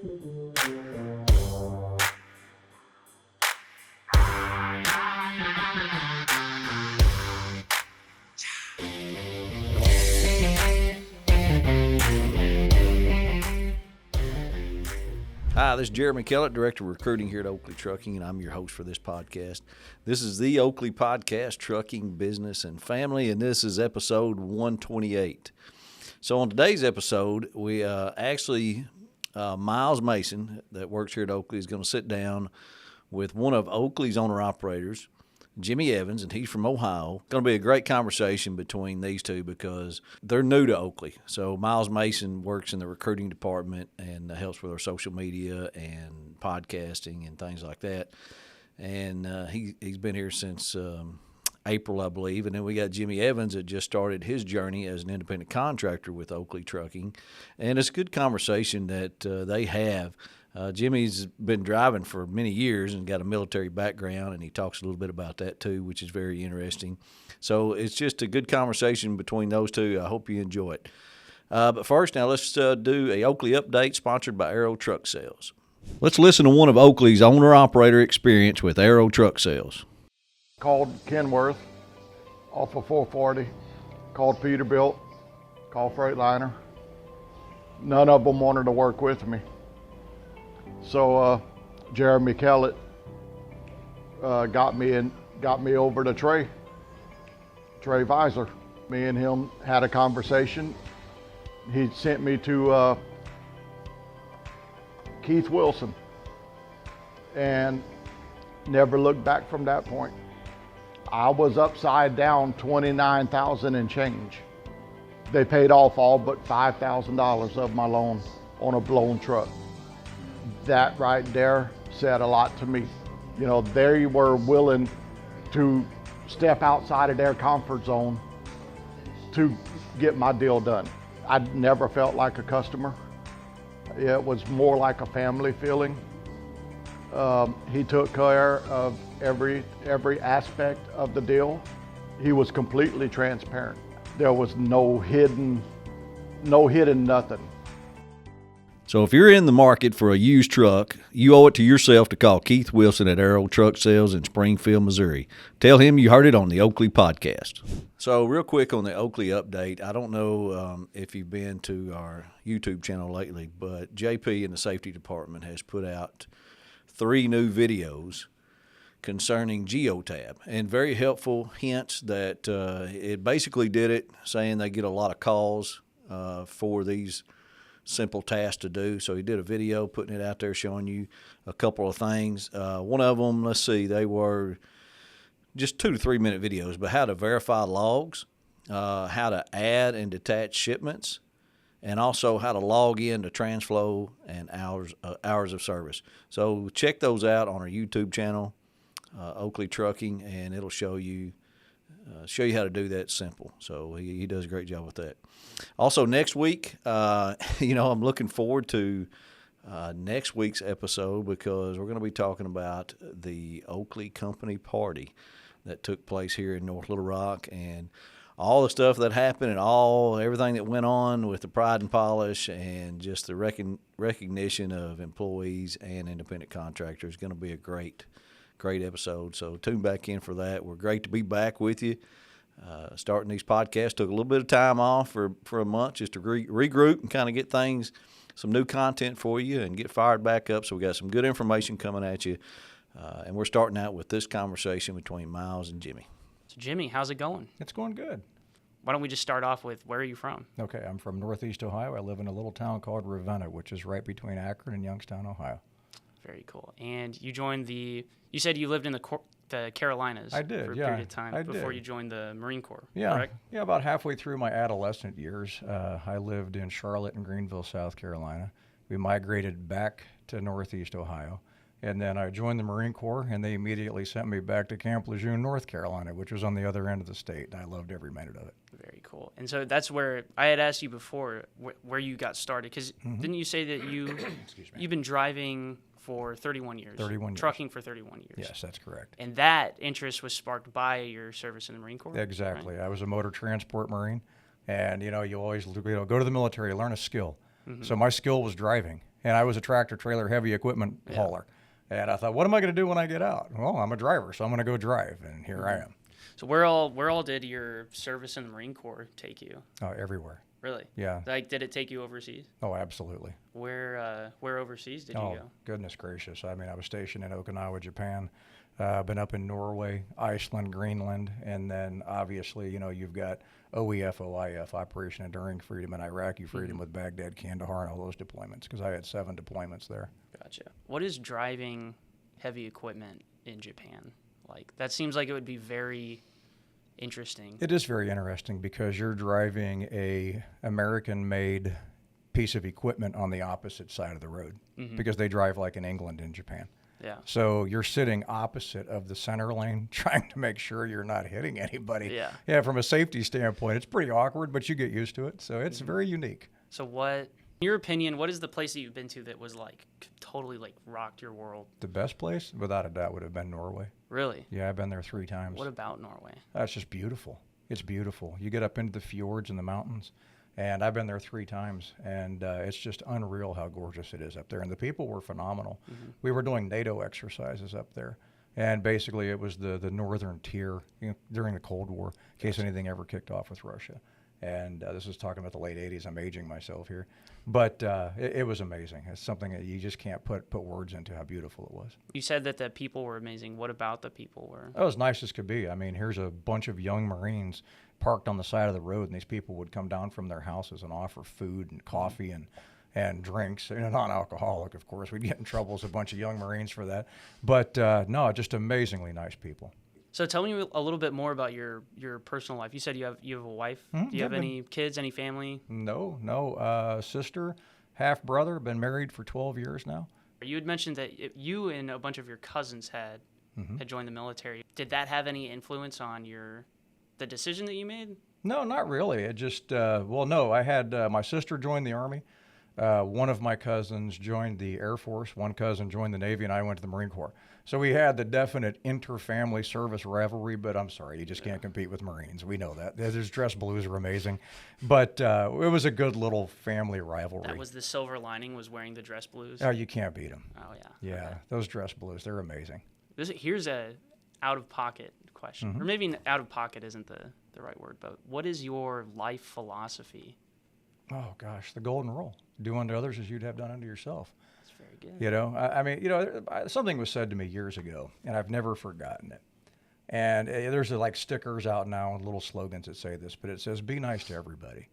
Hi, this is Jeremy Kellett, Director of Recruiting here at Oakley Trucking, and I'm your host for this podcast. This is the Oakley Podcast, Trucking, Business, and Family, and this is episode 128. So on today's episode, we Miles Mason, that works here at Oakley, is going to sit down with one of Oakley's owner-operators, Jimmy Evans, and he's from Ohio. Going to be a great conversation between these two because they're new to Oakley. So Miles Mason works in the recruiting department and helps with our social media and podcasting and things like that. And he's been here since April, I believe. And then we got Jimmy Evans that just started his journey as an independent contractor with Oakley Trucking. And it's a good conversation that they have. Jimmy's been driving for many years and got a military background, and he talks a little bit about that too, which is very interesting. So it's just a good conversation between those two. I hope you enjoy it. But first, now let's do a Oakley update sponsored by Aero Truck Sales. Let's listen to one of Oakley's owner-operator experience with Aero Truck Sales. Called Kenworth off of 440, called Peterbilt, called Freightliner. None of them wanted to work with me. So Jeremy Kellett got me over to Trey Visor. Me and him had a conversation. He sent me to Keith Wilson and never looked back from that point. I was upside down $29,000 and change. They paid off all but $5,000 of my loan on a blown truck. That right there said a lot to me. You know, they were willing to step outside of their comfort zone to get my deal done. I never felt like a customer. It was more like a family feeling. He took care of every aspect of the deal. He was completely transparent. There was no hidden nothing. So if you're in the market for a used truck, you owe it to yourself to call Keith Wilson at Aero Truck Sales in Springfield, Missouri. Tell him you heard it on the Oakley Podcast. So real quick on the Oakley update, I don't know if you've been to our YouTube channel lately, but JP in the safety department has put out 3 new videos concerning GEOtab, and very helpful hints that it basically did it saying they get a lot of calls for these simple task to do. So he did a video putting it out there showing you a couple of things. One of them, let's see, they were just 2 to 3 minute videos, but how to verify logs, how to add and detach shipments, and also how to log in to TransFlow and hours of service. So check those out on our YouTube channel, Oakley Trucking, and it'll show you how to do that simple. So he does a great job with that. Also, next week, I'm looking forward to next week's episode because we're going to be talking about the Oakley Company Party that took place here in North Little Rock and all the stuff that happened and everything that went on with the Pride and Polish and just the recognition of employees and independent contractors. Is going to be a great episode. So tune back in for that. We're great to be back with you. Starting these podcasts took a little bit of time off for a month just to regroup and kind of get some new content for you and get fired back up. So we got some good information coming at you. And we're starting out with this conversation between Miles and Jimmy. So Jimmy, how's it going? It's going good. Why don't we just start off with, where are you from? Okay, I'm from Northeast Ohio. I live in a little town called Ravenna, which is right between Akron and Youngstown, Ohio. Very cool. And you said you lived in the Carolinas. I did, for a yeah, period of time I before did. you joined the Marine Corps, Yeah, correct? yeah, about halfway through my adolescent years, I lived in Charlotte and Greenville, South Carolina. We migrated back to Northeast Ohio. And then I joined the Marine Corps, and they immediately sent me back to Camp Lejeune, North Carolina, which was on the other end of the state. And I loved every minute of it. Very cool. And so that's where I had asked you before where you got started, because didn't you say that you've been driving for 31 years? 31 years. Trucking for 31 years. Yes, that's correct. And that interest was sparked by your service in the Marine Corps? Exactly. Right? I was a motor transport Marine, and you always go to the military, learn a skill. So my skill was driving, and I was a tractor trailer heavy equipment hauler. And I thought, what am I going to do when I get out? Well, I'm a driver, so I'm going to go drive, and here I am. So where all did your service in the Marine Corps take you? Oh, everywhere. Really? Yeah. Like, did it take you overseas? Oh, absolutely. Where overseas did you go? Goodness gracious. I mean, I was stationed in Okinawa, Japan. Been up in Norway, Iceland, Greenland, and then obviously, you've got OEF, OIF, Operation Enduring Freedom, and Iraqi Freedom with Baghdad, Kandahar, and all those deployments, because I had 7 deployments there. Gotcha. What is driving heavy equipment in Japan like? That seems like it would be very interesting. It is very interesting because you're driving a American-made piece of equipment on the opposite side of the road, because they drive like in England and Japan. Yeah. So you're sitting opposite of the center lane, trying to make sure you're not hitting anybody. Yeah. Yeah. From a safety standpoint, it's pretty awkward, but you get used to it. So it's very unique. So in your opinion, what is the place that you've been to that was like totally like rocked your world? The best place, without a doubt, would have been Norway. Really? Yeah, I've been there 3 times. What about Norway? That's just beautiful. It's beautiful. You get up into the fjords and the mountains, and I've been there 3 times, and it's just unreal how gorgeous it is up there. And the people were phenomenal. We were doing NATO exercises up there, and basically it was the northern tier during the Cold War, in case anything ever kicked off with Russia. And this is talking about the late 80s. I'm aging myself here. But it was amazing. It's something that you just can't put words into how beautiful it was. You said that the people were amazing. What about the people were? It was nice as could be. I mean, here's a bunch of young Marines parked on the side of the road, and these people would come down from their houses and offer food and coffee and drinks. Non-alcoholic, of course. We'd get in trouble as a bunch of young Marines for that. But no, just amazingly nice people. So tell me a little bit more about your personal life. You said you have a wife. Do you have any kids, any family? No. Sister, half brother, been married for 12 years now. You had mentioned that you and a bunch of your cousins had joined the military. Did that have any influence on the decision that you made? No, not really. It just, no, I had my sister joined the Army. One of my cousins joined the Air Force. One cousin joined the Navy, and I went to the Marine Corps. So we had the definite inter-family service rivalry, but I'm sorry, you just can't compete with Marines. We know that. There's dress blues are amazing. But it was a good little family rivalry. That was the silver lining, was wearing the dress blues? Oh, you can't beat them. Oh, yeah. Yeah, okay. Those dress blues, they're amazing. Here's a out-of-pocket question. Or maybe out-of-pocket isn't the right word, but what is your life philosophy? Oh, gosh, the golden rule. Do unto others as you'd have done unto yourself. That's very good. I mean, something was said to me years ago, and I've never forgotten it. And there's like stickers out now and little slogans that say this, but it says, be nice to everybody,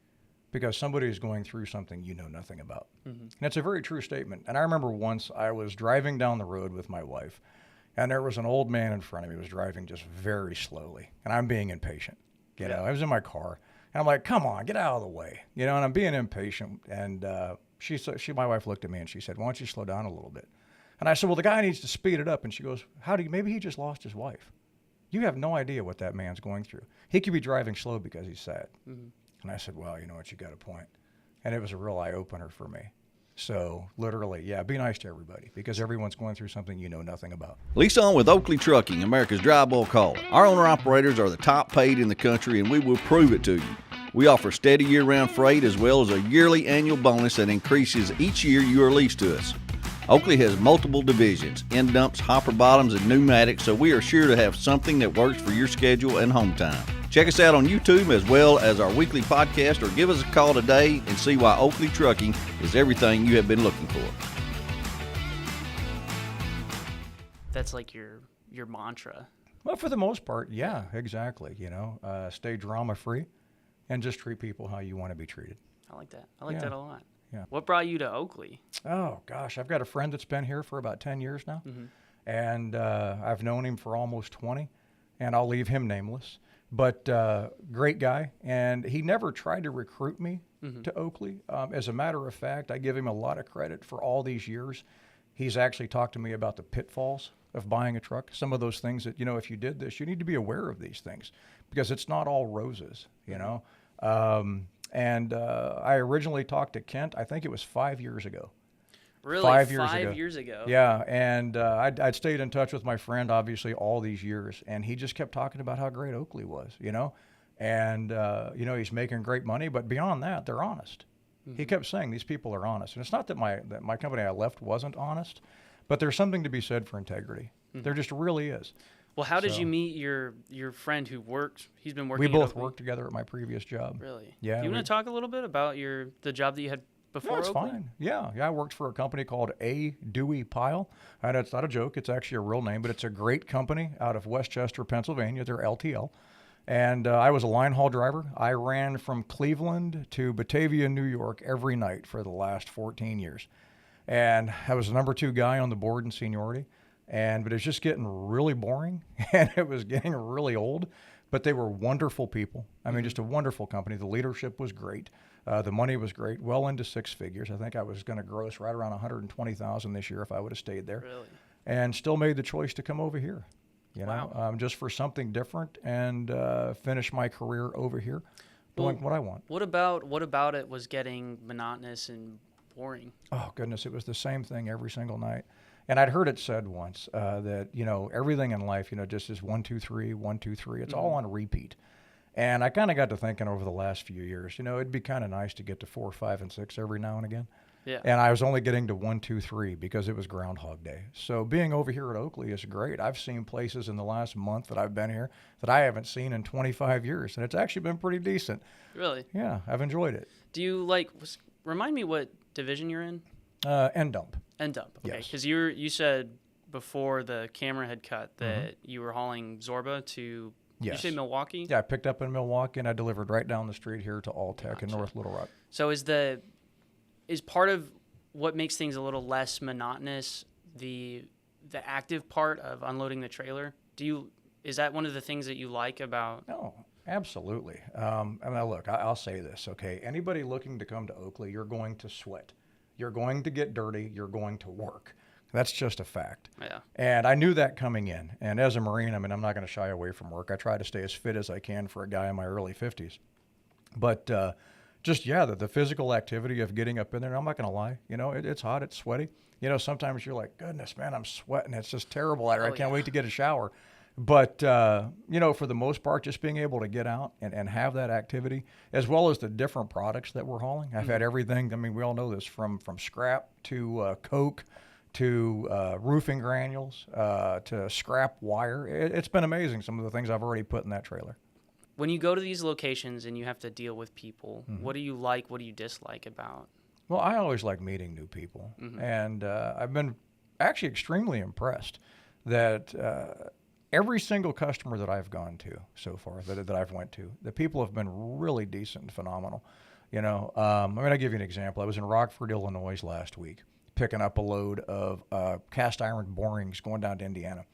because somebody is going through something you know nothing about. And it's a very true statement. And I remember once I was driving down the road with my wife, and there was an old man in front of me who was driving just very slowly, and I'm being impatient. I was in my car. And I'm like, come on, get out of the way. And I'm being impatient. And my wife looked at me and she said, why don't you slow down a little bit? And I said, well, the guy needs to speed it up. And she goes, maybe he just lost his wife. You have no idea what that man's going through. He could be driving slow because he's sad. And I said, well, you know what, you got a point. And it was a real eye-opener for me. So literally, yeah, be nice to everybody, because everyone's going through something you know nothing about. Lease on with Oakley Trucking, America's dry bulk haul. Our owner-operators are the top paid in the country, and we will prove it to you. We offer steady year-round freight as well as a yearly annual bonus that increases each year you are leased to us. Oakley has multiple divisions, end dumps, hopper bottoms, and pneumatics, so we are sure to have something that works for your schedule and home time. Check us out on YouTube as well as our weekly podcast, or give us a call today and see why Oakley Trucking is everything you have been looking for. That's like your mantra. Well, for the most part, yeah, exactly. Stay drama-free and just treat people how you want to be treated. I like that. I like that a lot. Yeah. What brought you to Oakley? Oh, gosh, I've got a friend that's been here for about 10 years now, and I've known him for almost 20, and I'll leave him nameless. But great guy, and he never tried to recruit me to Oakley. As a matter of fact, I give him a lot of credit for all these years. He's actually talked to me about the pitfalls of buying a truck, some of those things that, if you did this, you need to be aware of these things, because it's not all roses, And I originally talked to Kent, I think it was 5 years ago. Really? 5 years ago? Yeah, and I'd stayed in touch with my friend, obviously, all these years, and he just kept talking about how great Oakley was, And, he's making great money, but beyond that, they're honest. He kept saying these people are honest. And it's not that my company I left wasn't honest, but there's something to be said for integrity. There just really is. Well, how did So- you meet your friend who worked? He's been working. We at both Oakley. worked together at my previous job. Really? Yeah, Do you we- want to talk a little bit about the job that you had before? No, it's Oakley? fine. Yeah, I worked for a company called A. Dewey Pyle. And it's not a joke. It's actually a real name, but it's a great company out of Westchester, Pennsylvania. They're LTL. And I was a line haul driver. I ran from Cleveland to Batavia, New York every night for the last 14 years. And I was the number 2 guy on the board in seniority. But it was just getting really boring and it was getting really old. But they were wonderful people. I mean, just a wonderful company. The leadership was great. The money was great, well into 6 figures. I think I was going to gross right around $120,000 this year if I would have stayed there. Really? And still made the choice to come over here, Wow. just for something different and finish my career over here doing what I want. What about it was getting monotonous and boring? Oh, goodness, it was the same thing every single night. And I'd heard it said once that, everything in life, just is 1, 2, 3, 1, 2, 3. It's all on repeat. And I kind of got to thinking over the last few years, it'd be kind of nice to get to 4, 5, and 6 every now and again. Yeah. And I was only getting to 1, 2, 3 because it was Groundhog Day. So being over here at Oakley is great. I've seen places in the last month that I've been here that I haven't seen in 25 years. And it's actually been pretty decent. Really? Yeah, I've enjoyed it. Do you remind me what division you're in? End dump. End dump. Okay. Yes. Because you said before the camera had cut that you were hauling Zorba to. Yes. Did you say Milwaukee? Yeah, I picked up in Milwaukee and I delivered right down the street here to Alltech in Gotcha. North Little Rock. So is part of what makes things a little less monotonous the active part of unloading the trailer? Is that one of the things that you like about? No, absolutely. Look, I'll say this, okay? Anybody looking to come to Oakley, you're going to sweat. You're going to get dirty. You're going to work. That's just a fact. Yeah. And I knew that coming in. And as a Marine, I'm not going to shy away from work. I try to stay as fit as I can for a guy in my early 50s. But the physical activity of getting up in there, I'm not going to lie. It's hot. It's sweaty. Sometimes you're like, goodness, man, I'm sweating. It's just terrible out here. I can't wait to get a shower. But, for the most part, just being able to get out and have that activity, as well as the different products that we're hauling. I've had everything. We all know this, from scrap to coke to roofing granules to scrap wire. It's been amazing, some of the things I've already put in that trailer. When you go to these locations and you have to deal with people, what do you like? What do you dislike about? Well, I always like meeting new people. And I've been actually extremely impressed that every single customer that I've gone to so far, that I've went to, the people have been really decent and phenomenal. I'll give you an example. I was in Rockford, Illinois last week, picking up a load of cast iron borings going down to Indiana.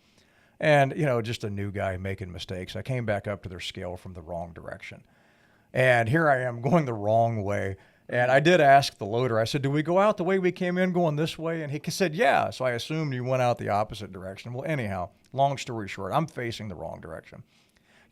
And, just a new guy making mistakes. I came back up to their scale from the wrong direction. And here I am going the wrong way. And I did ask the loader, I said, do we go out the way we came in going this way? And he said, yeah. So I assumed you went out the opposite direction. Well, anyhow, long story short, I'm facing the wrong direction.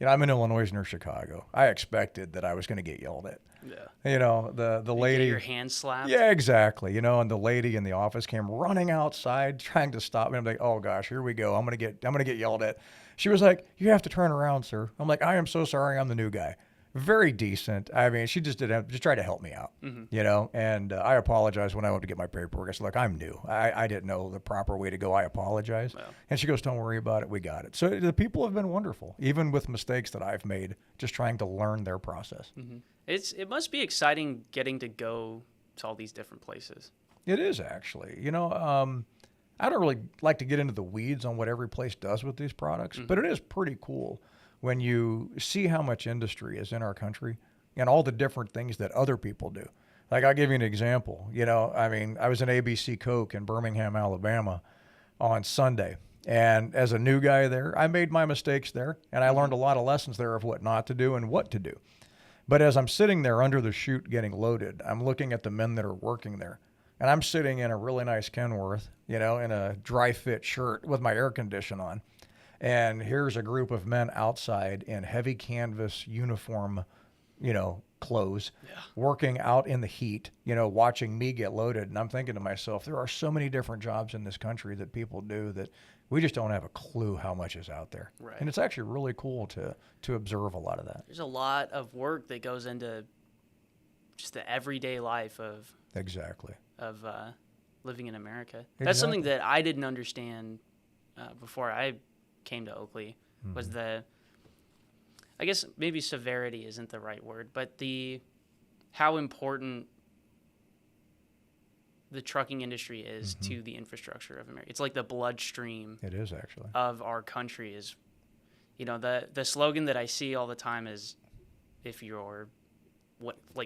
I'm in Illinois near Chicago. I expected that I was going to get yelled at. Yeah. The lady. Get your hand slapped. Yeah, exactly. And the lady in the office came running outside trying to stop me. I'm like, oh gosh, here we go. I'm gonna get yelled at. She was like, you have to turn around, sir. I'm like, I am so sorry. I'm the new guy. Very decent. She just tried to help me out, and I apologized when I went to get my paperwork. I said, look, I'm new. I didn't know the proper way to go. I apologize. Wow. And she goes, don't worry about it. We got it. So the people have been wonderful, even with mistakes that I've made, just trying to learn their process. It must be exciting getting to go to all these different places. It is actually. I don't really like to get into the weeds on what every place does with these products, but it is pretty cool when you see how much industry is in our country and all the different things that other people do. Like, I'll give you an example. I was in ABC Coke in Birmingham, Alabama on Sunday. And as a new guy there, I made my mistakes there, and I learned a lot of lessons there of what not to do and what to do. But as I'm sitting there under the chute getting loaded, I'm looking at the men that are working there. And I'm sitting in a really nice Kenworth, in a dry fit shirt with my air condition on. And here's a group of men outside in heavy canvas uniform, clothes, working out in the heat, watching me get loaded. And I'm thinking to myself, there are so many different jobs in this country that people do that we just don't have a clue how much is out there. Right. And it's actually really cool to observe a lot of that. There's a lot of work that goes into just the everyday life of Exactly. living in America. That's something Exactly. that I didn't understand before I came to Oakley, was the, I guess maybe severity isn't the right word, but how important the trucking industry is to the infrastructure of America. It's like the bloodstream It is actually. of our country. Is, the slogan that I see all the time is, if you're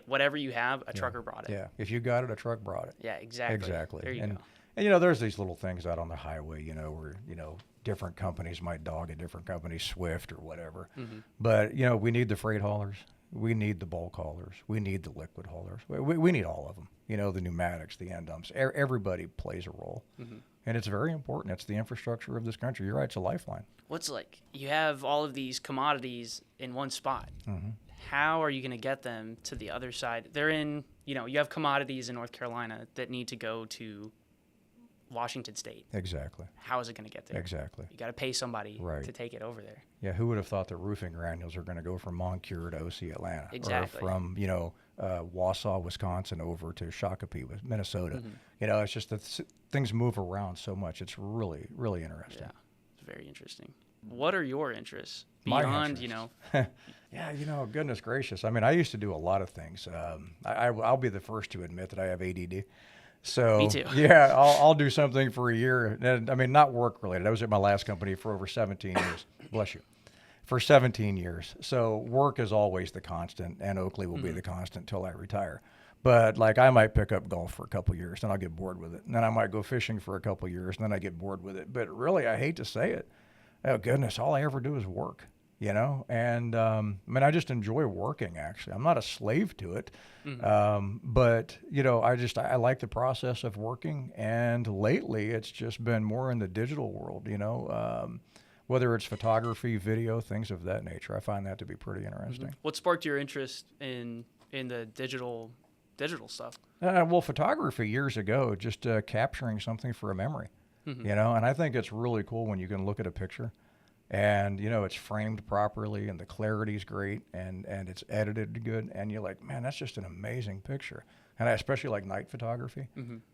whatever you have, a trucker brought it. Yeah. If you got it, a truck brought it. Yeah, exactly. Exactly. There you and, go. And, there's these little things out on the highway, where, different companies might dog a different company, Swift or whatever. But, we need the freight haulers. We need the bulk haulers. We need the liquid haulers. We need all of them. The pneumatics, the end dumps. Everybody plays a role. And it's very important. It's the infrastructure of this country. You're right. It's a lifeline. What's you have all of these commodities in one spot. How are you going to get them to the other side? They're in, you have commodities in North Carolina that need to go to Washington State. Exactly. How is it going to get there? Exactly. You got to pay somebody Right. to take it over there. Yeah, who would have thought that roofing granules are going to go from Moncure to OC, Atlanta? Exactly. Or from, Wausau, Wisconsin over to Shakopee, Minnesota. It's just that things move around so much. It's really, really interesting. Yeah, it's very interesting. What are your interests My beyond, interests. Yeah, goodness gracious. I mean, I used to do a lot of things. I'll be the first to admit that I have ADD. So, Me too. Yeah, I'll do something for a year. And, I mean, not work related. I was at my last company for over 17 years. Bless you. For 17 years. So work is always the constant, and Oakley will be the constant until I retire. But I might pick up golf for a couple of years, then I'll get bored with it. And then I might go fishing for a couple of years, and then I get bored with it. But really, I hate to say it. Oh, goodness, all I ever do is work, And, I just enjoy working, actually. I'm not a slave to it. But, I like the process of working. And lately, it's just been more in the digital world, whether it's photography, video, things of that nature. I find that to be pretty interesting. What sparked your interest in the digital stuff? Well, photography years ago, just capturing something for a memory, and I think it's really cool when you can look at a picture and, it's framed properly and the clarity's great and it's edited good. And you're like, man, that's just an amazing picture. And I especially like night photography.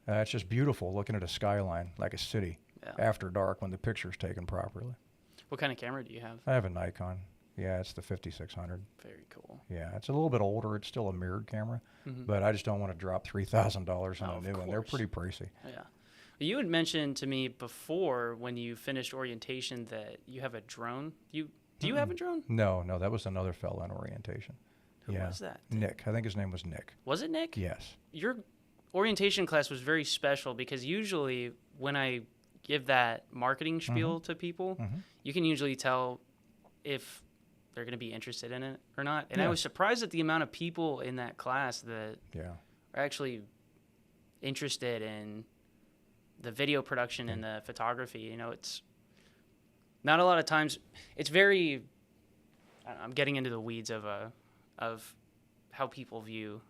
It's just beautiful looking at a skyline, like a city after dark when the picture's taken properly. What kind of camera do you have? I have a Nikon. Yeah, it's the 5600. Very cool. Yeah, it's a little bit older. It's still a mirrored camera, but I just don't want to drop $3,000 on a new one. They're pretty pricey. Yeah. You had mentioned to me before when you finished orientation that you have a drone. Do you have a drone? No, that was another fella in orientation. Who was that? Nick. I think his name was Nick. Was it Nick? Yes. Your orientation class was very special because usually when I give that marketing spiel to people, you can usually tell if they're going to be interested in it or not. And I was surprised at the amount of people in that class that are actually interested in the video production and the photography. It's not a lot of times. It's very. I'm getting into the weeds of how people view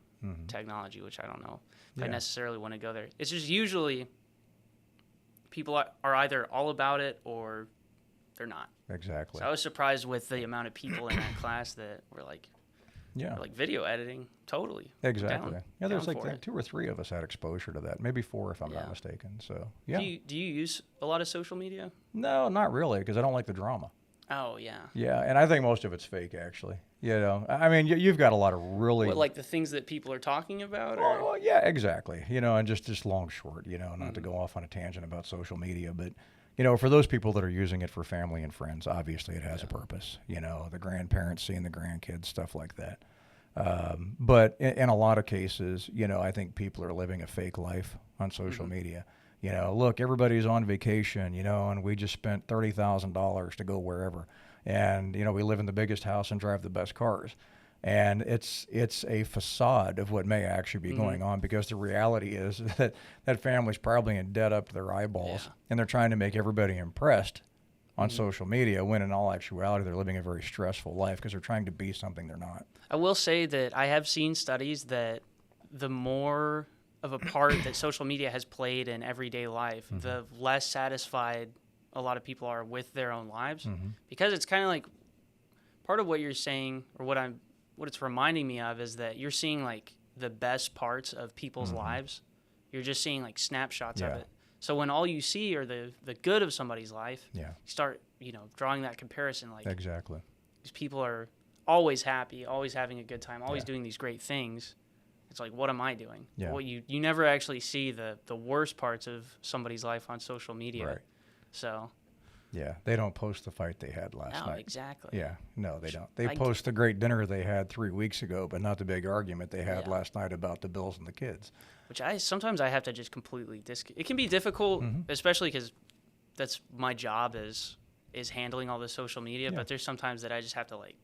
technology, which I don't know if I necessarily want to go there. It's just usually people are either all about it or they're not. Exactly. So I was surprised with the amount of people in that class that were like, video editing, totally. Exactly. There's down for like it. 2 or 3 of us had exposure to that, maybe 4 if I'm not mistaken. So yeah. Do you use a lot of social media? No, not really, because I don't like the drama. Oh yeah. Yeah, and I think most of it's fake, actually. I mean, you've got a lot of really. What, like the things that people are talking about? Or? Oh, yeah, exactly. And just long, short. Not to go off on a tangent about social media, but for those people that are using it for family and friends, obviously it has a purpose. The grandparents seeing the grandkids, stuff like that. But in a lot of cases, I think people are living a fake life on social media. Look, everybody's on vacation, and we just spent $30,000 to go wherever. And, we live in the biggest house and drive the best cars. And it's a facade of what may actually be going on, because the reality is that family's probably in debt up to their eyeballs, and they're trying to make everybody impressed on social media, when in all actuality they're living a very stressful life because they're trying to be something they're not. I will say that I have seen studies that the more of a part that social media has played in everyday life, the less satisfied a lot of people are with their own lives, because it's kind of like part of what you're saying, or what it's reminding me of, is that you're seeing like the best parts of people's lives. You're just seeing like snapshots of Yeah. it. So when all you see are the good of somebody's life, Yeah. you start, drawing that comparison. Like Exactly. these people are always happy, always having a good time, always Yeah. doing these great things. It's like, what am I doing? Yeah. Well, you never actually see the worst parts of somebody's life on social media. Right. So Yeah. They don't post the fight they had last no, night. exactly. Yeah. No, they don't. They I- post the great dinner they had 3 weeks ago, but not the big argument they had Yeah. last night about the Bills and the kids. Which sometimes I have to just completely it can be difficult, especially because that's my job is handling all the social media. Yeah. But there's sometimes that I just have to like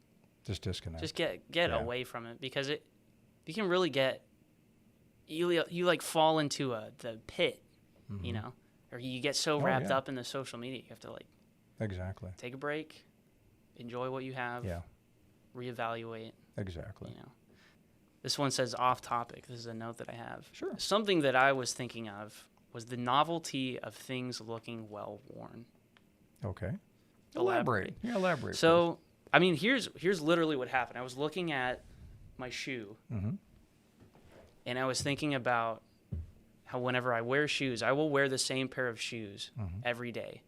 Just disconnect. just get Yeah. away from it, because you can really get you like fall into the pit, or you get so wrapped yeah. up in the social media. You have to like Exactly. take a break, enjoy what you have, Yeah. reevaluate. Exactly. This one says off topic. This is a note that I have. Sure. Something that I was thinking of was the novelty of things looking well worn. Okay. Elaborate. Yeah, elaborate. So, I mean, here's literally what happened. I was looking at my shoe, Mm-hmm. and I was thinking about how whenever I wear shoes, I will wear the same pair of shoes every day.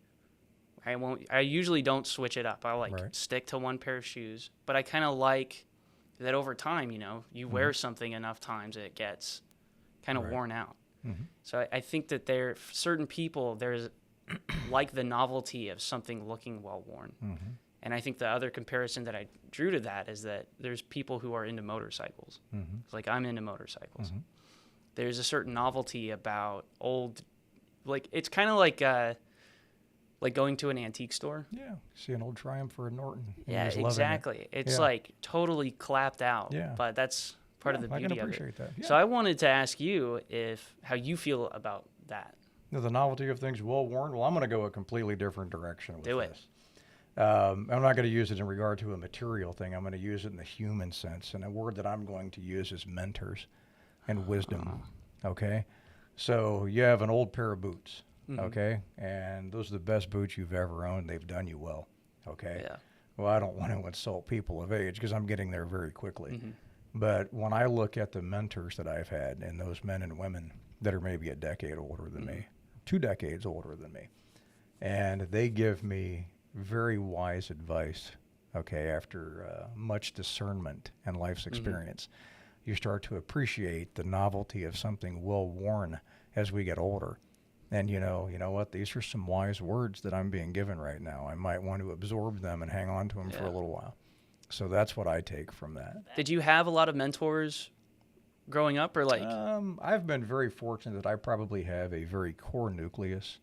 I usually don't switch it up. I'll Right. stick to one pair of shoes, but I kind of like that over time, you wear something enough times it gets kind of Right. worn out. Mm-hmm. So I think that certain people, there's like the novelty of something looking well worn. Mm-hmm. And I think the other comparison that I drew to that is that there's people who are into motorcycles. Mm-hmm. Like I'm into motorcycles. Mm-hmm. There's a certain novelty about old, like it's kind of like going to an antique store. Yeah. See an old Triumph or a Norton. and Yeah, just loving it. exactly. It's Yeah. like totally clapped out. Yeah. But that's part of Yeah, the I beauty can of it. appreciate that. Yeah. So I wanted to ask you how you feel about that. The novelty of things well worn. Well, I'm going to go a completely different direction with Do it. this. I'm not going to use it in regard to a material thing. I'm going to use it in the human sense. And a word that I'm going to use is mentors and wisdom. Okay? So you have an old pair of boots. Okay? And those are the best boots you've ever owned. They've done you well. Okay? Yeah. Well, I don't want to insult people of age because I'm getting there very quickly. Mm-hmm. But when I look at the mentors that I've had and those men and women that are maybe a decade older than me, 2 decades older than me, and they give me very wise advice, okay, after much discernment and life's experience, you start to appreciate the novelty of something well worn as we get older. And you know what? These are some wise words that I'm being given right now. I might want to absorb them and hang on to them for a little while. So that's what I take from that. Did you have a lot of mentors growing up, or like? I've been very fortunate that I probably have a very core nucleus,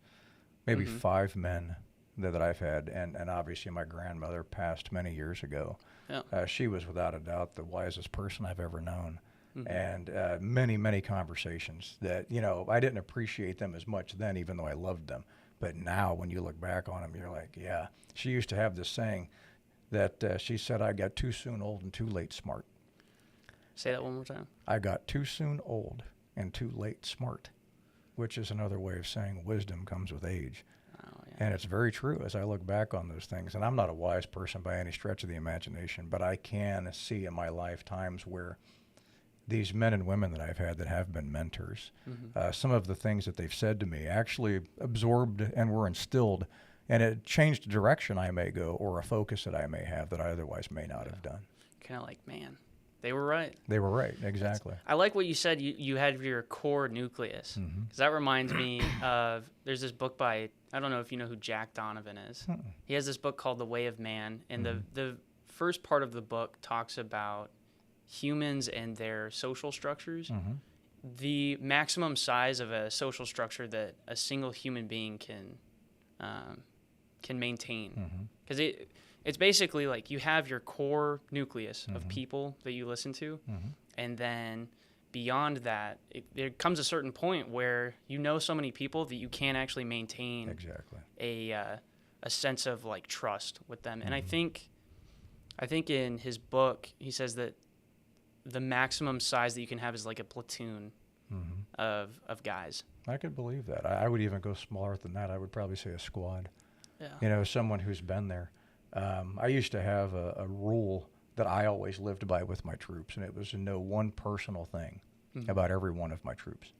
maybe 5 men that I've had, and obviously my grandmother passed many years ago. Yeah. She was without a doubt the wisest person I've ever known. And many, many conversations that, I didn't appreciate them as much then, even though I loved them. But now when you look back on them, you're like, yeah. She used to have this saying that she said, I got too soon old and too late smart. Say that one more time. I got too soon old and too late smart, which is another way of saying wisdom comes with age. Oh, yeah. And it's very true as I look back on those things. And I'm not a wise person by any stretch of the imagination, but I can see in my life times where these men and women that I've had that have been mentors, some of the things that they've said to me actually absorbed and were instilled, and it changed the direction I may go or a focus that I may have that I otherwise may not have done. Kind of like, man, they were right. They were right, exactly. I like what you said. You had your core nucleus, because that reminds me of there's this book by, I don't know if you know who Jack Donovan is. He has this book called The Way of Man, and the first part of the book talks about humans and their social structures. The maximum size of a social structure that a single human being can maintain, because it's basically like you have your core nucleus of people that you listen to, and then beyond that, there comes a certain point where so many people that you can't actually maintain a sense of like trust with them. And I think in his book he says that the maximum size that you can have is like a platoon of guys. I could believe that. I would even go smaller than that. I would probably say a squad. Yeah. Someone who's been there. I used to have a rule that I always lived by with my troops, and it was to know one personal thing about every one of my troops.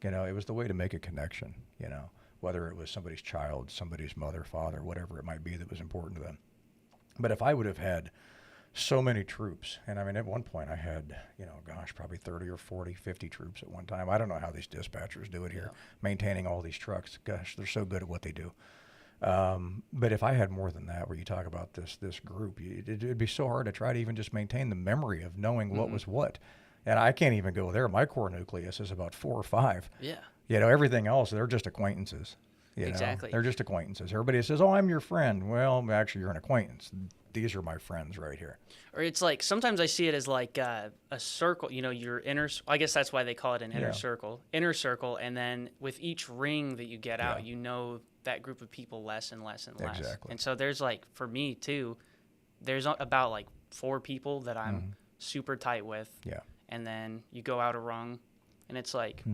You know, it was the way to make a connection, you know, whether it was somebody's child, somebody's mother, father, whatever it might be that was important to them. But if I would have had so many troops, and I mean, at one point I had, you know, gosh, probably 30 or 40, 50 troops at one time. I don't know how these dispatchers do it here, maintaining all these trucks. Gosh, they're so good at what they do. But if I had more than that, where you talk about this group, it'd be so hard to try to even just maintain the memory of knowing what was what. And I can't even go there. My core nucleus is about 4 or 5. Yeah. You know, everything else, they're just acquaintances. You know? Exactly. They're just acquaintances. Everybody says, oh, I'm your friend. Well, actually, you're an acquaintance. These are my friends right here. Or it's like, sometimes I see it as like a circle, you know, your inner, I guess that's why they call it an inner circle, and then with each ring that you get out, you know that group of people less and less and less. Exactly. And so there's like, for me too, there's about like 4 people that I'm super tight with. Yeah. And then you go out a rung, and it's like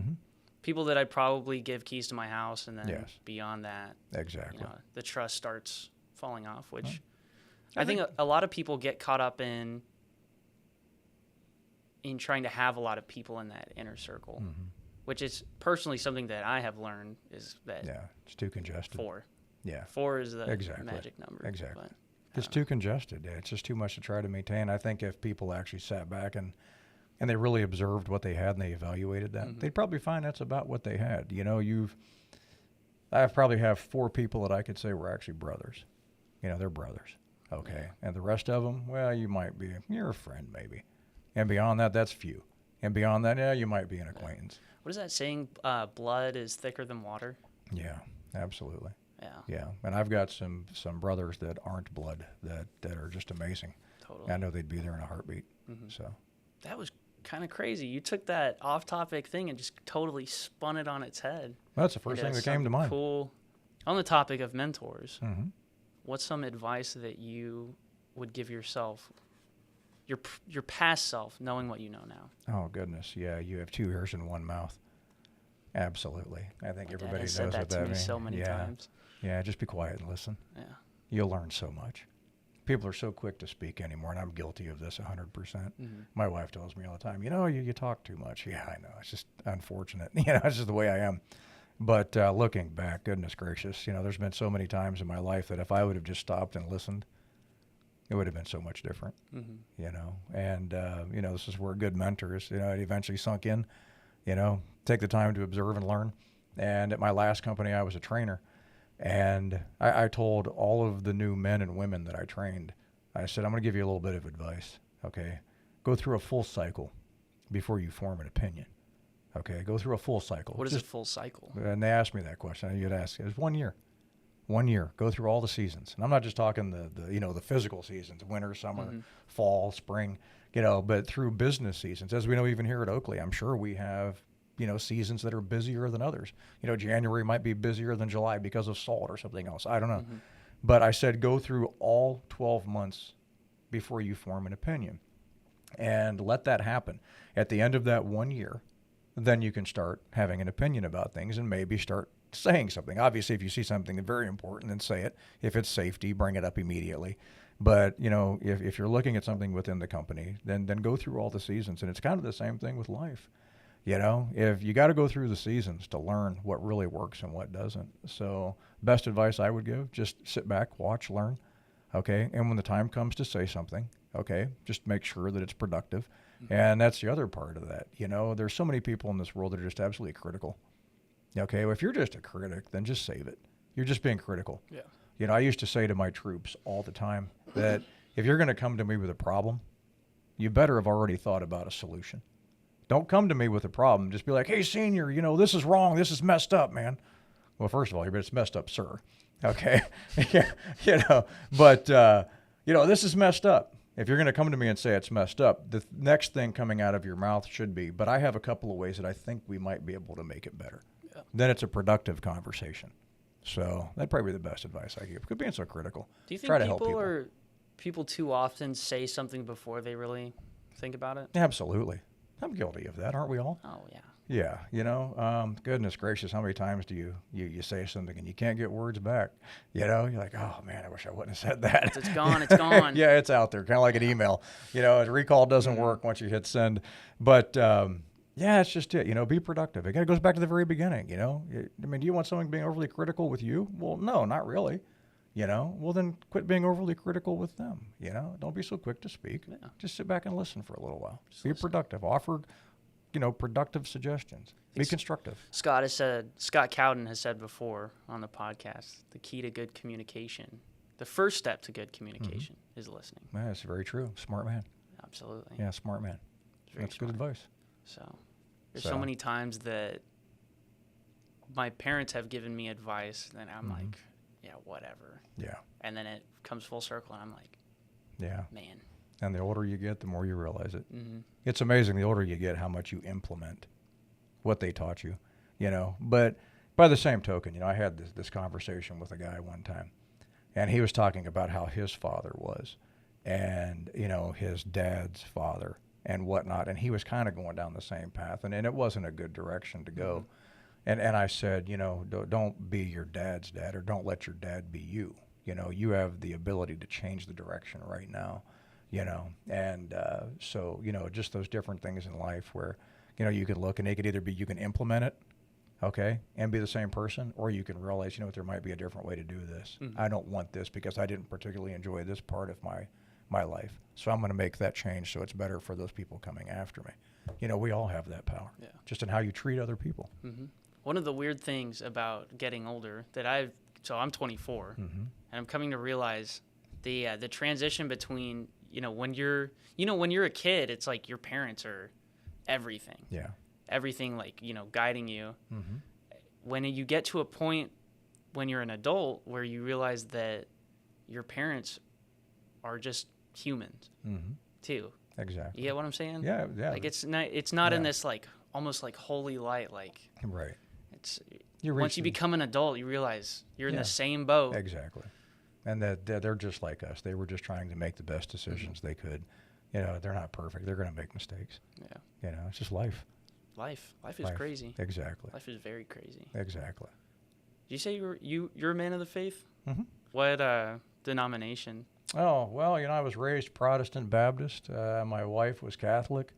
people that I'd probably give keys to my house, and then beyond that, exactly, you know, the trust starts falling off, which I think a lot of people get caught up in trying to have a lot of people in that inner circle, which is personally something that I have learned is that it's too congested. 4. Yeah. 4 is the magic number. Exactly. But, it's too congested. It's just too much to try to maintain. I think if people actually sat back and they really observed what they had and they evaluated that, they'd probably find that's about what they had. You know, I probably have 4 people that I could say were actually brothers. You know, they're brothers. Okay. Yeah. And the rest of them, well, you're a friend maybe. And beyond that, that's few. And beyond that, you might be an acquaintance. What is that saying? Blood is thicker than water? Yeah, absolutely. Yeah. Yeah. And I've got some brothers that aren't blood that are just amazing. Totally. I know they'd be there in a heartbeat. So that was kind of crazy. You took that off-topic thing and just totally spun it on its head. Well, that's the first thing that came to mind. Cool. On the topic of mentors, what's some advice that you would give yourself, your past self, knowing what you know now? Oh, goodness. Yeah, you have 2 ears and 1 mouth. Absolutely. I think everybody knows what that means. Said that to me so many times. Yeah, just be quiet and listen. Yeah. You'll learn so much. People are so quick to speak anymore, and I'm guilty of this 100%. My wife tells me all the time, you know, you talk too much. Yeah, I know. It's just unfortunate. You know, it's just the way I am. But looking back, goodness gracious, you know, there's been so many times in my life that if I would have just stopped and listened, it would have been so much different, you know. And, you know, this is where good mentors, you know, it eventually sunk in, you know, take the time to observe and learn. And at my last company, I was a trainer. And I told all of the new men and women that I trained, I said, I'm going to give you a little bit of advice, okay? Go through a full cycle before you form an opinion, okay? Go through a full cycle. What is a full cycle? And they asked me that question. You'd ask, it was 1 year. 1 year. Go through all the seasons. And I'm not just talking the physical seasons, winter, summer, fall, spring, you know, but through business seasons. As we know, even here at Oakley, I'm sure we have, you know, seasons that are busier than others. You know, January might be busier than July because of salt or something else. I don't know. But I said go through all 12 months before you form an opinion. And let that happen. At the end of that 1 year, then you can start having an opinion about things and maybe start saying something. Obviously, if you see something very important, then say it. If it's safety, bring it up immediately. But, you know, if you're looking at something within the company, then go through all the seasons. And it's kind of the same thing with life. You know, if you got to go through the seasons to learn what really works and what doesn't. So best advice I would give, just sit back, watch, learn, okay? And when the time comes to say something, okay, just make sure that it's productive. And that's the other part of that. You know, there's so many people in this world that are just absolutely critical. Okay, well, if you're just a critic, then just save it. You're just being critical. Yeah. You know, I used to say to my troops all the time that if you're going to come to me with a problem, you better have already thought about a solution. Don't come to me with a problem. Just be like, hey, senior, you know, this is wrong. This is messed up, man. Well, first of all, it's messed up, sir. Okay. You know, but, you know, this is messed up. If you're going to come to me and say it's messed up, the next thing coming out of your mouth should be, but I have a couple of ways that I think we might be able to make it better. Yeah. Then it's a productive conversation. So that'd probably be the best advice I give. Quit being so critical. Do you think people too often say something before they really think about it? Absolutely. I'm guilty of that, aren't we all? Oh, yeah. Yeah, you know, goodness gracious, how many times do you say something and you can't get words back? You know, you're like, oh, man, I wish I wouldn't have said that. It's gone, it's gone. Yeah, it's out there, kind of like an email. You know, a recall doesn't work once you hit send. But, Yeah, it's just it. Be productive. Again, it goes back to the very beginning. I mean, do you want someone being overly critical with you? Well, no, not really. Well, then quit being overly critical with them. Don't be so quick to speak. Yeah. Just sit back and listen for a little while. Just be listen. productive. Offer, productive suggestions. Be constructive. Scott Cowden has said before on the podcast, the key to good communication, the first step to good communication is listening. Yeah, that's very true. Smart man. Absolutely. Yeah, smart man. Very That's good smart. advice. So there's so many times that my parents have given me advice and I'm like, yeah, whatever. Yeah. And then it comes full circle and I'm like, Yeah. man. And the older you get, the more you realize it. Mm-hmm. It's amazing the older you get how much you implement what they taught you, But by the same token, I had this conversation with a guy one time, and he was talking about how his father was and, his dad's father and whatnot. And he was kind of going down the same path, and it wasn't a good direction to go. And I said, don't be your dad's dad, or don't let your dad be you. You have the ability to change the direction right now, And so, just those different things in life where, you could look and it could either be you can implement it, okay, and be the same person, or you can realize, there might be a different way to do this. I don't want this because I didn't particularly enjoy this part of my life. So I'm going to make that change so it's better for those people coming after me. We all have that power, just in how you treat other people. Mm-hmm. One of the weird things about getting older that I'm 24, and I'm coming to realize the transition between, when you're a kid, it's like your parents are everything. Yeah. Everything, like, guiding you. Mm-hmm. When you get to a point when you're an adult where you realize that your parents are just humans too. Exactly. You get what I'm saying? Yeah. Like it's not in this like almost like holy light. Like right. it's You're once you reaching- become an adult, you realize you're in the same boat. Exactly. And that they're just like us. They were just trying to make the best decisions they could. They're not perfect. They're going to make mistakes. Yeah. It's just life. Life is crazy. Exactly. Life is very crazy. Exactly. Did you say you're a man of the faith? Mm-hmm. What denomination? Oh, well, I was raised Protestant Baptist. My wife was Catholic.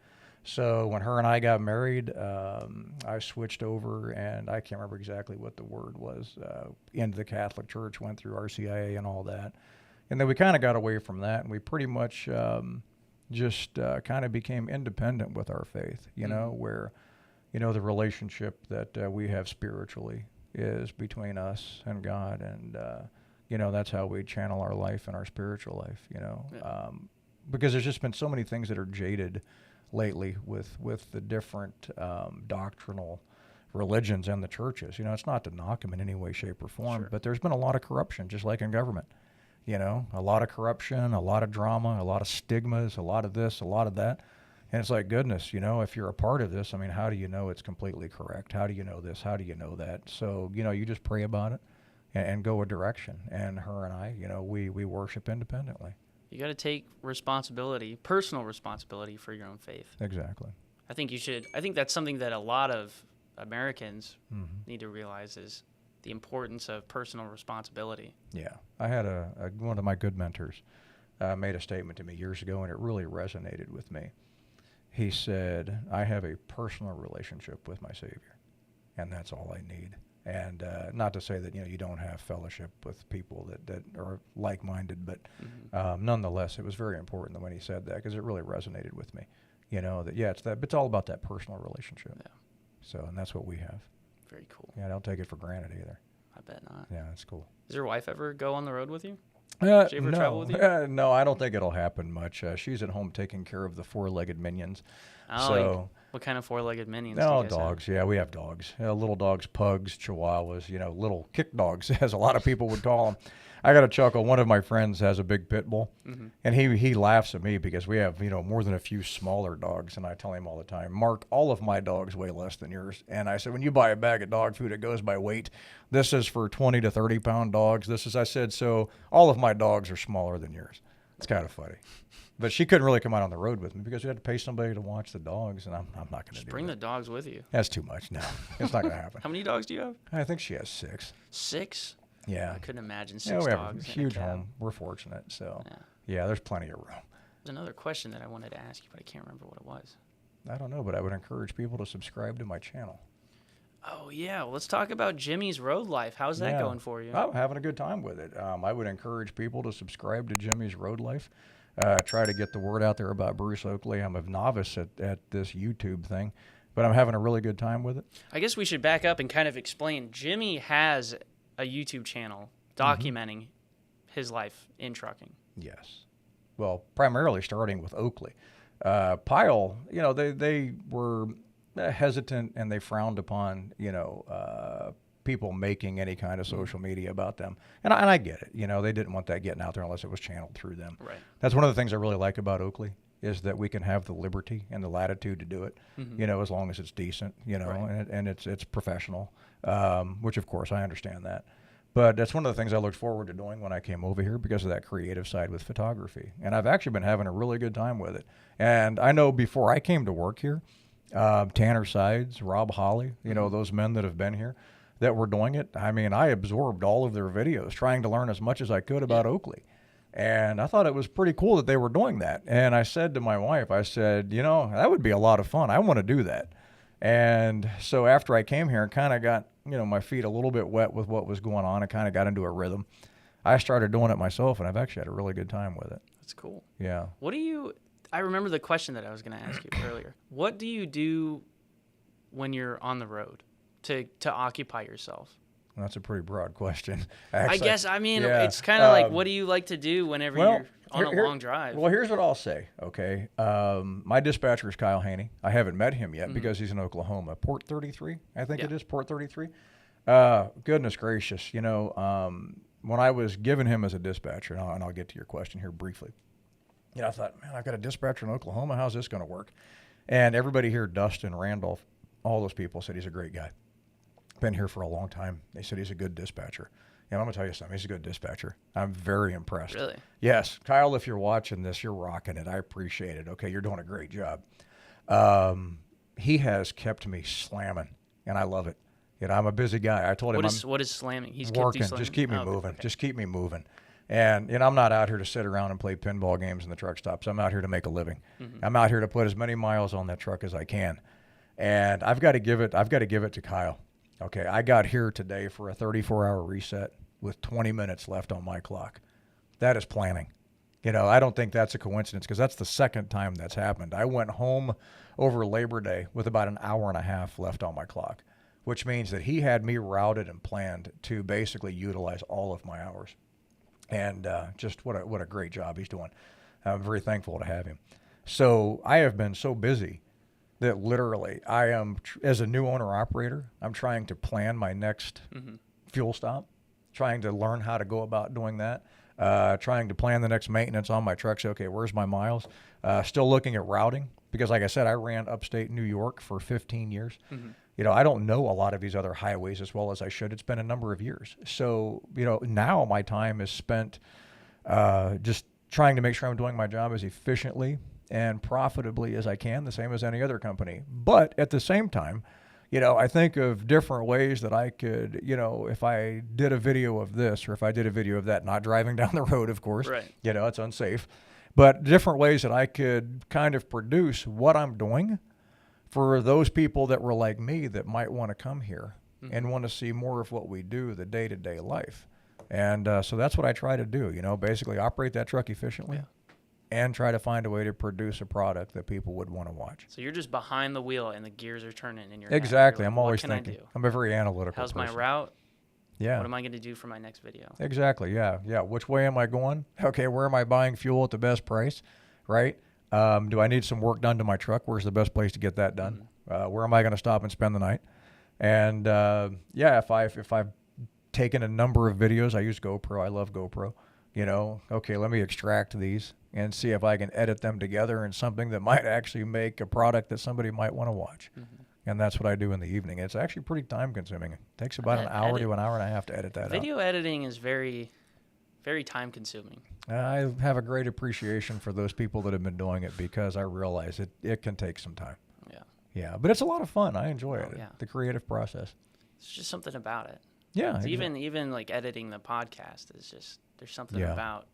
So when her and I got married, I switched over, and I can't remember exactly what the word was, into the Catholic Church, went through RCIA and all that. And then we kind of got away from that, and we pretty much just kind of became independent with our faith, where, the relationship that we have spiritually is between us and God, and, that's how we channel our life and our spiritual life, because there's just been so many things that are jaded lately with the different doctrinal religions and the churches. It's not to knock them in any way, shape, or form, but there's been a lot of corruption, just like in government. A lot of corruption, a lot of drama, a lot of stigmas, a lot of this, a lot of that. And it's like, goodness, if you're a part of this, I mean, how do you know it's completely correct? How do you know this? How do you know that? So, you just pray about it and go a direction. And her and I, we worship independently. You got to take responsibility, personal responsibility for your own faith. Exactly. I think that's something that a lot of Americans need to realize is the importance of personal responsibility. Yeah. I had one of my good mentors made a statement to me years ago, and it really resonated with me. He said, I have a personal relationship with my Savior, and that's all I need. And not to say that, you don't have fellowship with people that are like-minded, but nonetheless, it was very important that when he said that, because it really resonated with me, it's all about that personal relationship. Yeah. So, and that's what we have. Very cool. Yeah, I don't take it for granted either. I bet not. Yeah, that's cool. Does your wife ever go on the road with you? Does she ever travel with you? No, I don't think it'll happen much. She's at home taking care of the four-legged minions. Oh, So, what kind of four-legged minions? do no, you guys dogs. have? Yeah, we have dogs. Little dogs, pugs, chihuahuas, little kick dogs, as a lot of people would call them. I got to chuckle. One of my friends has a big pit bull, and he laughs at me because we have, more than a few smaller dogs, and I tell him all the time, Mark, all of my dogs weigh less than yours. And I said, when you buy a bag of dog food, it goes by weight. This is for 20 to 30-pound dogs. I said, so all of my dogs are smaller than yours. It's kind of funny. But she couldn't really come out on the road with me because we had to pay somebody to watch the dogs, and I'm not going to do that. Bring the dogs with you. That's too much. No, it's not going to happen. How many dogs do you have? I think she has 6. 6? Yeah. I couldn't imagine 6 Yeah, we have dogs a in a huge cab. home. We're fortunate. So, Yeah. yeah, there's plenty of room. There's another question that I wanted to ask you, but I can't remember what it was. I don't know, but I would encourage people to subscribe to my channel. Oh, yeah. Well, let's talk about Jimmy's road life. How's that going for you? I'm having a good time with it. I would encourage people to subscribe to Jimmy's Road Life. Try to get the word out there about Bruce Oakley. I'm a novice at this YouTube thing, but I'm having a really good time with it. I guess we should back up and kind of explain. Jimmy has a YouTube channel documenting his life in trucking. Yes. Well, primarily starting with Oakley. Pyle, they were hesitant and they frowned upon, people making any kind of social media about them. And I get it. They didn't want that getting out there unless it was channeled through them. Right. That's one of the things I really like about Oakley is that we can have the liberty and the latitude to do it, as long as it's decent, Right. and it's professional, which of course I understand that. But that's one of the things I looked forward to doing when I came over here because of that creative side with photography. And I've actually been having a really good time with it. And I know before I came to work here, Tanner Sides, Rob Holly, those men that have been here that were doing it. I mean, I absorbed all of their videos, trying to learn as much as I could about Oakley. And I thought it was pretty cool that they were doing that. And I said to my wife, I said, that would be a lot of fun. I want to do that. And so after I came here and kind of got, my feet a little bit wet with what was going on, I kind of got into a rhythm. I started doing it myself, and I've actually had a really good time with it. That's cool. Yeah. I remember the question that I was going to ask you earlier. What do you do when you're on the road to occupy yourself? That's a pretty broad question. Actually, I guess, yeah. It's kind of like, what do you like to do whenever you're on a long drive? Well, here's what I'll say, okay? My dispatcher is Kyle Haney. I haven't met him yet because he's in Oklahoma. Port 33, I think it is, Port 33. Goodness gracious, when I was given him as a dispatcher, and I'll get to your question here briefly, I thought, man, I've got a dispatcher in Oklahoma. How's this going to work? And everybody here, Dustin, Randolph, all those people said he's a great guy. Been here for a long time. They said he's a good dispatcher. I'm going to tell you something. He's a good dispatcher. I'm very impressed. Really? Yes. Kyle, if you're watching this, you're rocking it. I appreciate it. Okay, you're doing a great job. He has kept me slamming, and I love it. I'm a busy guy. I told him what is slamming? He's working. Kept you slamming? Just keep me moving. Okay. Just keep me moving. And I'm not out here to sit around and play pinball games in the truck stops. I'm out here to make a living. I'm out here to put as many miles on that truck as I can. And I've got to give it to Kyle. Okay, I got here today for a 34-hour reset with 20 minutes left on my clock. That is planning. I don't think that's a coincidence because that's the second time that's happened. I went home over Labor Day with about an hour and a half left on my clock, which means that he had me routed and planned to basically utilize all of my hours. And just what a great job he's doing. I'm very thankful to have him. So I have been so busy that literally I am, as a new owner-operator, I'm trying to plan my next fuel stop, trying to learn how to go about doing that, trying to plan the next maintenance on my truck. So, okay, where's my miles? Still looking at routing because, like I said, I ran upstate New York for 15 years. I don't know a lot of these other highways as well as I should. It's been a number of years. So, now my time is spent just trying to make sure I'm doing my job as efficiently and profitably as I can, the same as any other company. But at the same time, I think of different ways that I could, if I did a video of this or if I did a video of that, not driving down the road, of course, right. It's unsafe, but different ways that I could kind of produce what I'm doing for those people that were like me that might want to come here and want to see more of what we do, the day-to-day life. And so that's what I try to do, basically operate that truck efficiently. And try to find a way to produce a product that people would want to watch. So you're just behind the wheel and the gears are turning in your Exactly. head. I'm always what can thinking. I do? I'm a very analytical How's person. my route? Yeah. What am I going to do for my next video? Exactly. Yeah. Which way am I going? Okay, where am I buying fuel at the best price? Right? Do I need some work done to my truck? Where's the best place to get that done? Where am I going to stop and spend the night? And if I've taken a number of videos, I use GoPro. I love GoPro. Okay, let me extract these and see if I can edit them together in something that might actually make a product that somebody might want to watch. And that's what I do in the evening. It's actually pretty time consuming. It takes about an hour to an hour and a half to edit that Video editing is very, very time consuming. I have a great appreciation for those people that have been doing it because I realize it can take some time. Yeah, but it's a lot of fun. I enjoy it. The creative process. It's just something about it. Yeah. Even like editing the podcast is just, there's something about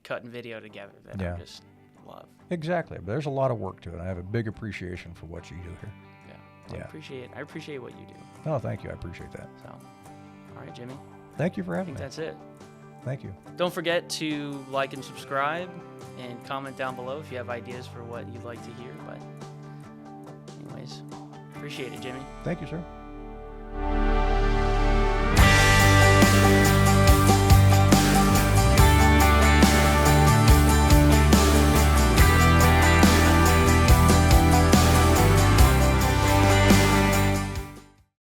cutting video together that I just love. Exactly. But there's a lot of work to it. I have a big appreciation for what you do here. Yeah. Yeah. I appreciate what you do. Oh, thank you. I appreciate that. So, all right, Jimmy. Thank you for I having think me. that's it. Thank you. Don't forget to like and subscribe and comment down below if you have ideas for what you'd like to hear. But anyways, appreciate it, Jimmy. Thank you, sir.